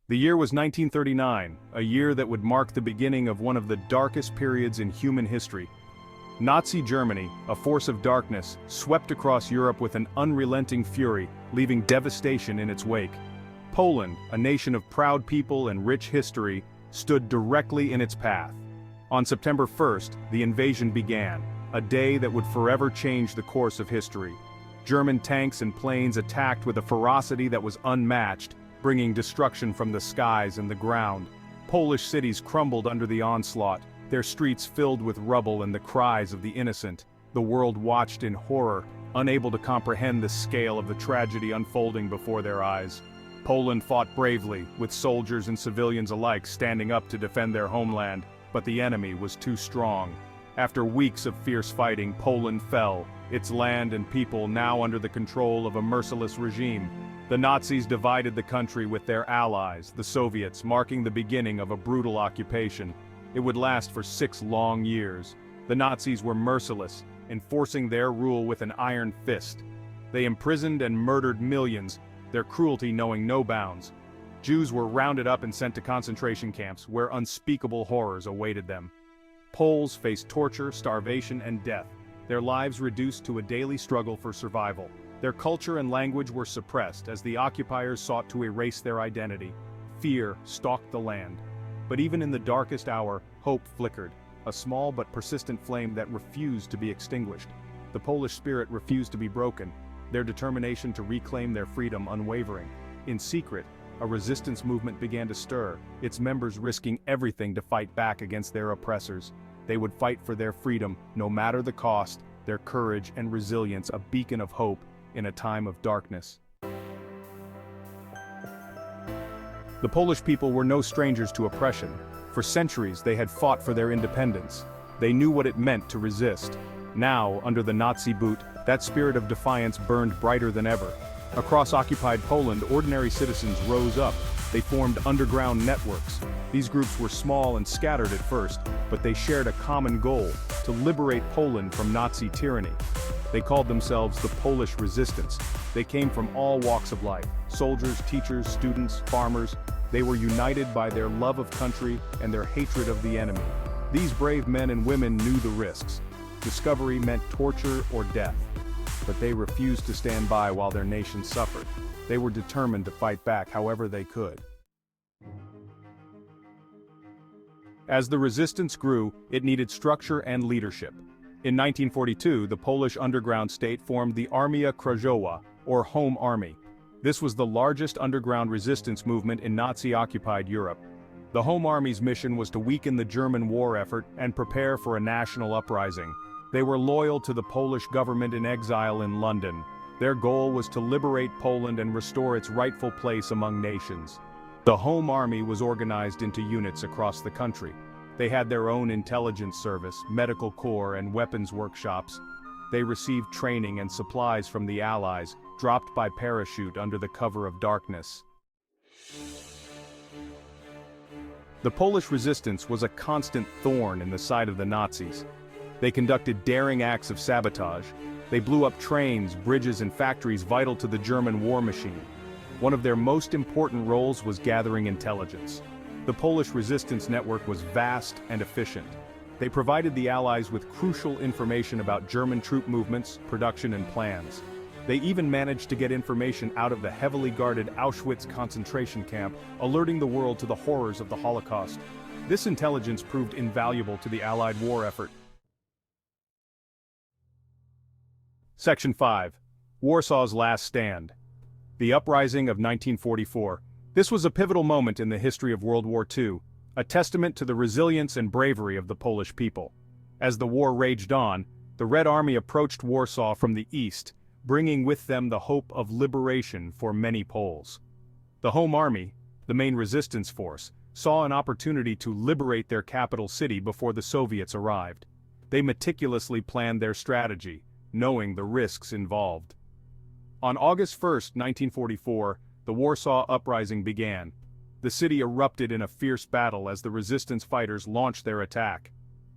The year was 1939, a year that would mark the beginning of one of the darkest periods in human history. Nazi Germany, a force of darkness, swept across Europe with an unrelenting fury, leaving devastation in its wake. Poland, a nation of proud people and rich history, stood directly in its path. On September 1st, the invasion began, a day that would forever change the course of history. German tanks and planes attacked with a ferocity that was unmatched, bringing destruction from the skies and the ground. Polish cities crumbled under the onslaught, their streets filled with rubble and the cries of the innocent. The world watched in horror, unable to comprehend the scale of the tragedy unfolding before their eyes. Poland fought bravely, with soldiers and civilians alike standing up to defend their homeland, but the enemy was too strong. After weeks of fierce fighting, Poland fell, its land and people now under the control of a merciless regime. The Nazis divided the country with their allies, the Soviets, marking the beginning of a brutal occupation. It would last for 6 long years. The Nazis were merciless, enforcing their rule with an iron fist. They imprisoned and murdered millions, their cruelty knowing no bounds. Jews were rounded up and sent to concentration camps, where unspeakable horrors awaited them. Poles faced torture, starvation, and death, their lives reduced to a daily struggle for survival. Their culture and language were suppressed as the occupiers sought to erase their identity. Fear stalked the land. But even in the darkest hour, hope flickered, a small but persistent flame that refused to be extinguished. The Polish spirit refused to be broken, their determination to reclaim their freedom unwavering. In secret, a resistance movement began to stir, its members risking everything to fight back against their oppressors. They would fight for their freedom, no matter the cost, their courage and resilience a beacon of hope in a time of darkness. The Polish people were no strangers to oppression. For centuries they had fought for their independence. They knew what it meant to resist. Now, under the Nazi boot, that spirit of defiance burned brighter than ever. Across occupied Poland, ordinary citizens rose up. They formed underground networks. These groups were small and scattered at first, but they shared a common goal: to liberate Poland from Nazi tyranny. They called themselves the Polish Resistance. They came from all walks of life: soldiers, teachers, students, farmers. They were united by their love of country and their hatred of the enemy. These brave men and women knew the risks. Discovery meant torture or death. But they refused to stand by while their nation suffered. They were determined to fight back however they could. As the resistance grew, it needed structure and leadership. In 1942, the Polish underground state formed the Armia Krajowa, or Home Army. This was the largest underground resistance movement in Nazi-occupied Europe. The Home Army's mission was to weaken the German war effort and prepare for a national uprising. They were loyal to the Polish government in exile in London. Their goal was to liberate Poland and restore its rightful place among nations. The Home Army was organized into units across the country. They had their own intelligence service, medical corps, and weapons workshops. They received training and supplies from the Allies, dropped by parachute under the cover of darkness. The Polish resistance was a constant thorn in the side of the Nazis. They conducted daring acts of sabotage. They blew up trains, bridges, and factories vital to the German war machine. One of their most important roles was gathering intelligence. The Polish resistance network was vast and efficient. They provided the Allies with crucial information about German troop movements, production, and plans. They even managed to get information out of the heavily guarded Auschwitz concentration camp, alerting the world to the horrors of the Holocaust. This intelligence proved invaluable to the Allied war effort. Section 5. Warsaw's Last Stand. The Uprising of 1944. This was a pivotal moment in the history of World War II, a testament to the resilience and bravery of the Polish people. As the war raged on, the Red Army approached Warsaw from the east, bringing with them the hope of liberation for many Poles. The Home Army, the main resistance force, saw an opportunity to liberate their capital city before the Soviets arrived. They meticulously planned their strategy, knowing the risks involved. On August 1, 1944, the Warsaw Uprising began. The city erupted in a fierce battle as the resistance fighters launched their attack.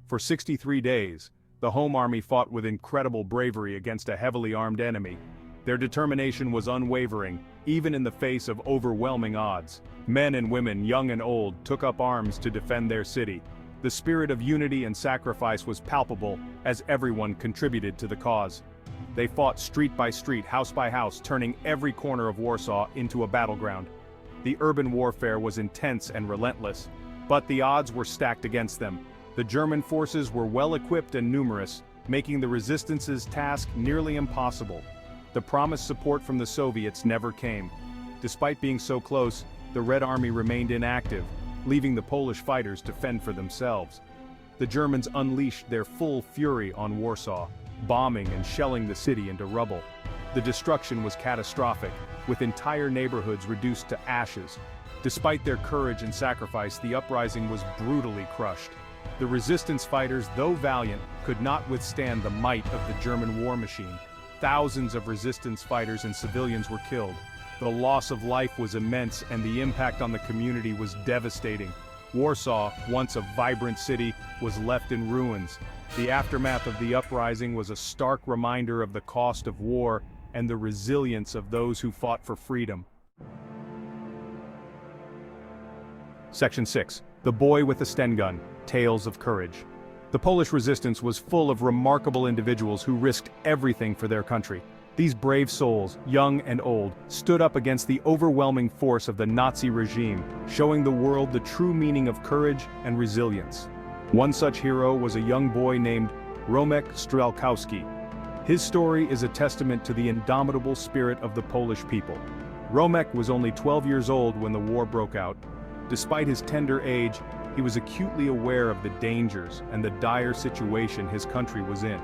For 63 days, the Home Army fought with incredible bravery against a heavily armed enemy. Their determination was unwavering, even in the face of overwhelming odds. Men and women, young and old, took up arms to defend their city. The spirit of unity and sacrifice was palpable, as everyone contributed to the cause. They fought street by street, house by house, turning every corner of Warsaw into a battleground. The urban warfare was intense and relentless, but the odds were stacked against them. The German forces were well-equipped and numerous, making the resistance's task nearly impossible. The promised support from the Soviets never came. Despite being so close, the Red Army remained inactive, leaving the Polish fighters to fend for themselves. The Germans unleashed their full fury on Warsaw, bombing and shelling the city into rubble. The destruction was catastrophic, with entire neighborhoods reduced to ashes. Despite their courage and sacrifice, the uprising was brutally crushed. The resistance fighters, though valiant, could not withstand the might of the German war machine. Thousands of resistance fighters and civilians were killed. The loss of life was immense, and the impact on the community was devastating. Warsaw, once a vibrant city, was left in ruins. The aftermath of the uprising was a stark reminder of the cost of war and the resilience of those who fought for freedom. Section 6. The Boy with the Sten Gun, Tales of Courage. The Polish resistance was full of remarkable individuals who risked everything for their country. These brave souls, young and old, stood up against the overwhelming force of the Nazi regime, showing the world the true meaning of courage and resilience. One such hero was a young boy named Romek Strzelkowski. His story is a testament to the indomitable spirit of the Polish people. Romek was only 12 years old when the war broke out. Despite his tender age, he was acutely aware of the dangers and the dire situation his country was in.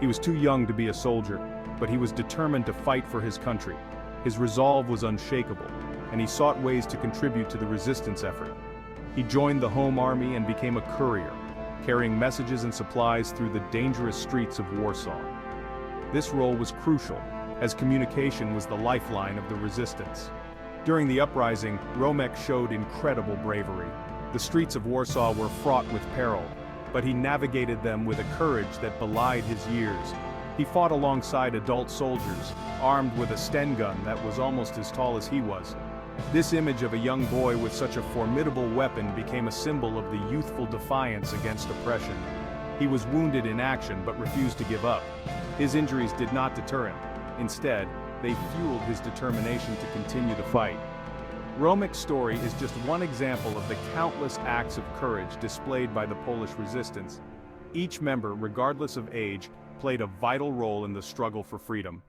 He was too young to be a soldier, but he was determined to fight for his country. His resolve was unshakable, and he sought ways to contribute to the resistance effort. He joined the Home Army and became a courier, carrying messages and supplies through the dangerous streets of Warsaw. This role was crucial, as communication was the lifeline of the resistance. During the uprising, Romek showed incredible bravery. The streets of Warsaw were fraught with peril, but he navigated them with a courage that belied his years. He fought alongside adult soldiers, armed with a Sten gun that was almost as tall as he was. This image of a young boy with such a formidable weapon became a symbol of the youthful defiance against oppression. He was wounded in action but refused to give up. His injuries did not deter him. Instead, they fueled his determination to continue the fight. Romek's story is just one example of the countless acts of courage displayed by the Polish resistance. Each member, regardless of age, played a vital role in the struggle for freedom.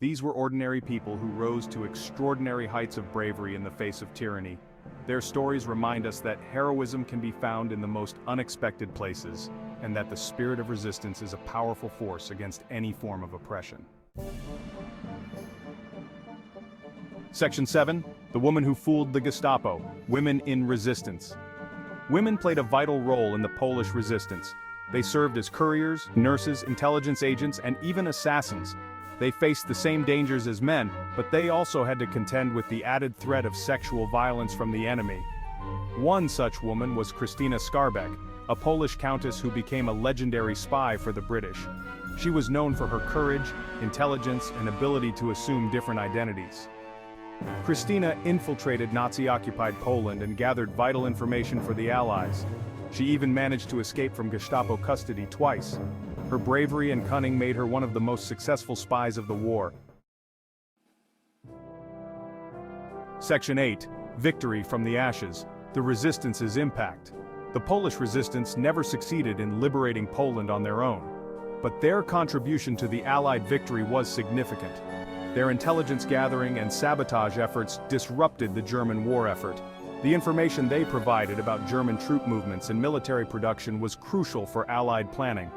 These were ordinary people who rose to extraordinary heights of bravery in the face of tyranny. Their stories remind us that heroism can be found in the most unexpected places, and that the spirit of resistance is a powerful force against any form of oppression. Section 7. The Woman Who Fooled the Gestapo, Women in Resistance. Women played a vital role in the Polish resistance. They served as couriers, nurses, intelligence agents, and even assassins. They faced the same dangers as men, but they also had to contend with the added threat of sexual violence from the enemy. One such woman was Krystyna Skarbek, a Polish countess who became a legendary spy for the British. She was known for her courage, intelligence, and ability to assume different identities. Krystyna infiltrated Nazi-occupied Poland and gathered vital information for the Allies. She even managed to escape from Gestapo custody twice. Her bravery and cunning made her one of the most successful spies of the war. Section 8. Victory from the Ashes, the Resistance's Impact. The Polish resistance never succeeded in liberating Poland on their own, but their contribution to the Allied victory was significant. Their intelligence gathering and sabotage efforts disrupted the German war effort. The information they provided about German troop movements and military production was crucial for Allied planning.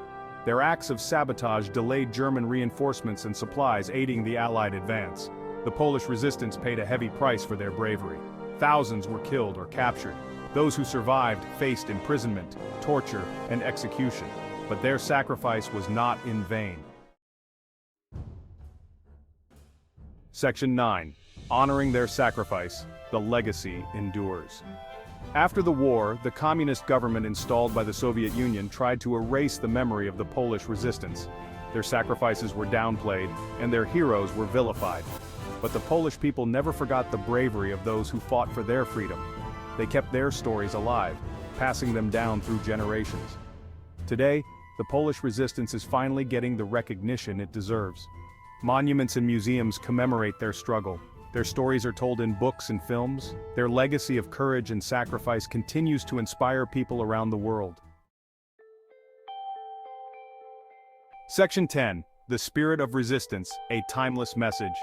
Their acts of sabotage delayed German reinforcements and supplies, aiding the Allied advance. The Polish resistance paid a heavy price for their bravery. Thousands were killed or captured. Those who survived faced imprisonment, torture, and execution. But their sacrifice was not in vain. Section 9. Honoring their sacrifice, the legacy endures. After the war, the communist government installed by the Soviet Union tried to erase the memory of the Polish resistance. Their sacrifices were downplayed, and their heroes were vilified. But the Polish people never forgot the bravery of those who fought for their freedom. They kept their stories alive, passing them down through generations. Today, the Polish resistance is finally getting the recognition it deserves. Monuments and museums commemorate their struggle. Their stories are told in books and films. Their legacy of courage and sacrifice continues to inspire people around the world. Section 10. The Spirit of Resistance, a Timeless Message.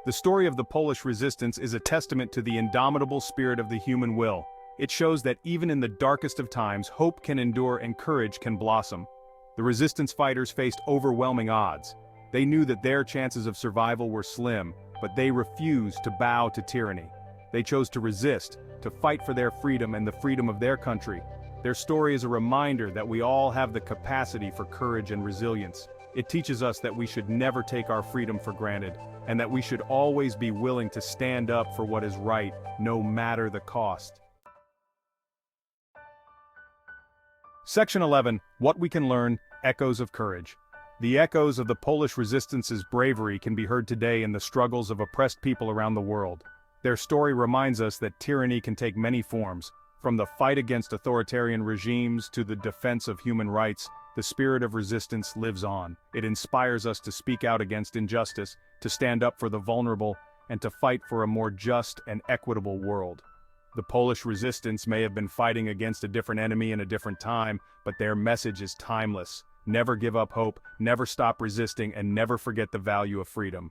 The story of the Polish resistance is a testament to the indomitable spirit of the human will. It shows that even in the darkest of times, hope can endure and courage can blossom. The resistance fighters faced overwhelming odds. They knew that their chances of survival were slim, but they refused to bow to tyranny. They chose to resist, to fight for their freedom and the freedom of their country. Their story is a reminder that we all have the capacity for courage and resilience. It teaches us that we should never take our freedom for granted, and that we should always be willing to stand up for what is right, no matter the cost. Section 11. What we can learn, Echoes of Courage. The echoes of the Polish resistance's bravery can be heard today in the struggles of oppressed people around the world. Their story reminds us that tyranny can take many forms. From the fight against authoritarian regimes to the defense of human rights, the spirit of resistance lives on. It inspires us to speak out against injustice, to stand up for the vulnerable, and to fight for a more just and equitable world. The Polish resistance may have been fighting against a different enemy in a different time, but their message is timeless. Never give up hope, never stop resisting, and never forget the value of freedom.